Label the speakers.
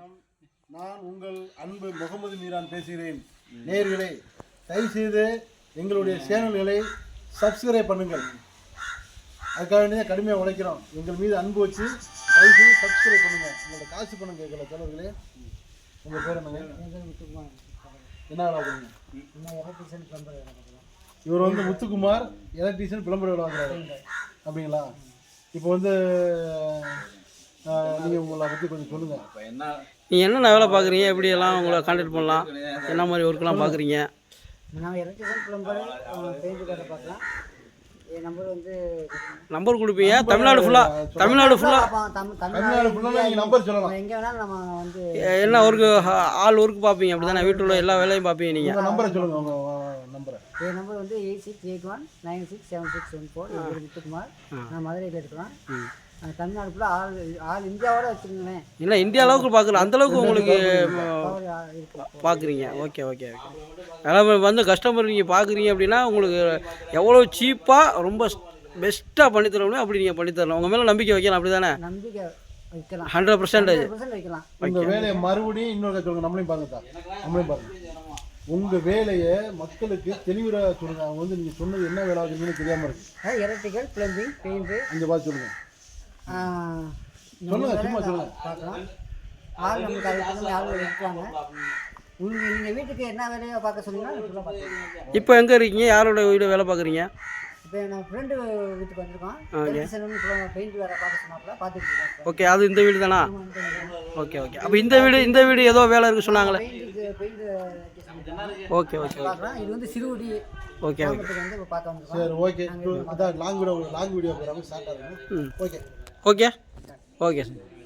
Speaker 1: வணக்கம். நான் உங்கள் அன்பு முகமது மீரான் பேசுகிறேன். நேயர்களே, தயவுசெய்து எங்களுடைய சேனல்களை சப்ஸ்கிரைப் பண்ணுங்கள். அதுக்காக வேண்டிய கடுமையாக உழைக்கிறோம். எங்கள் மீது அன்பு வச்சு தயவுசெய்து சப்ஸ்கிரைப் பண்ணுங்கள். உங்களோட காசு பணம் கேட்கல தலைவர்களே. உங்கள் பேர் என்னங்க? என்ன வேலை பண்ணுங்க? இவர் வந்து முத்துக்குமார் எலக்ட்ரீஷியன் விளம்பர வேலை வாங்குறாரு அப்படிங்களா? இப்போ வந்து நீங்கள் உங்களை பற்றி கொஞ்சம் சொல்லுங்கள்.
Speaker 2: நீங்கள் என்னென்ன வேலை பார்க்குறீங்க, எப்படியெல்லாம் உங்களை கான்டாக்ட் பண்ணலாம், என்ன மாதிரி ஒர்க்கெலாம் பார்க்குறீங்க?
Speaker 3: நான் எலக்ட்ரிஷியன் பிளம்பர் பெயிண்ட் வேலை பார்க்கலாம். என் நம்பர் வந்து
Speaker 2: நம்பர் கொடுப்பீங்க. தமிழ்நாடு ஃபுல்லாக
Speaker 1: தமிழ்நாடு ஃபுல்லாக நீங்கள் நம்பர் சொல்லலாம்.
Speaker 3: எங்கே வேணாலும் நம்ம வந்து
Speaker 2: என்ன ஒர்க்கு ஆல் ஒர்க் பார்ப்பீங்க அப்படி தானே? வீட்டில் உள்ள எல்லா வேலையும் பார்ப்பீங்க நீங்கள்.
Speaker 1: உங்கள் நம்பரை சொல்லுங்கள். உங்கள் நம்பரை.
Speaker 3: என் நம்பர் வந்து 8681967674. என் பேர் முத்துக்குமார். நான் மதுரையில் இருக்கிறேன். தமிழ்நாடு ஃபுல்லாக ஆல் இந்தியாவோட வச்சுருங்களேன்.
Speaker 2: இல்லை, இந்தியா அளவுக்கு பார்க்குறேன், அந்தளவுக்கு உங்களுக்கு பார்க்குறீங்க. Okay okay okay. அதனால் வந்து கஸ்டமர் நீங்கள் பார்க்குறீங்க அப்படின்னா உங்களுக்கு எவ்வளோ சீப்பாக ரொம்ப பெஸ்ட்டாக பண்ணித்தரணும் அப்படி நீங்கள் பண்ணித்தரலாம். உங்கள் மேலே நம்பிக்கை வைக்கலாம் அப்படி தானே?
Speaker 3: நம்பிக்கை வைக்கலாம். 100% வைக்கலாம்.
Speaker 1: உங்கள் வேலையை மறுபடியும் இன்னொரு சொல்லுங்கள். நம்மளையும் பாருங்கள். உங்கள் வேலையை மக்களுக்கு தெளிவாக சொல்லுங்கள். அவங்க வந்து நீங்கள் சொன்னது என்ன வேலை ஆகுதுன்னு தெரியாமல் இருக்குது.
Speaker 3: எலக்ட்ரிக்கல் பிளம்பிங் பெயிண்ட்டு
Speaker 1: அங்கே பார்த்து சொல்லுங்கள். சொல்லுங்கள், சும்மா சொல்லுங்கள்.
Speaker 3: பார்க்கலாம். ஆள் நமக்கு அதுக்கு ஆள் இருக்காங்க. நீங்கள் வீட்டுக்கு என்ன வேலையை பார்க்க சொன்னீங்கன்னா ஃபுல்லாக பார்க்கலாம்.
Speaker 2: இப்போ எங்கே இருக்கீங்க? யாரோட வீடு வேலை பார்க்குறீங்க?
Speaker 3: இப்போ நான் ஃப்ரெண்டு வீட்டுக்கு வந்திருக்கோம். பெயிண்ட் வேலை பார்க்க சொன்னாப்புல பார்த்துட்டு இருக்கேன்.
Speaker 2: ஓகே, அது இந்த வீடு தானா? Okay okay. அப்போ இந்த வீடு ஏதோ வேலை இருக்குது சொன்னாங்களே.
Speaker 3: பெயிண்ட்
Speaker 2: ஓகே ஓகே
Speaker 3: பார்க்கலாம். இது வந்து சிறுகுடி.
Speaker 2: Okay okay.
Speaker 3: வந்து பார்க்க வந்துருக்கோம்.
Speaker 1: சரி, ஓகே. அதான் லாங் வீடியோ போகிறாங்க. ஸ்டார்ட் ஆகுது. Okay
Speaker 2: okay okay sir.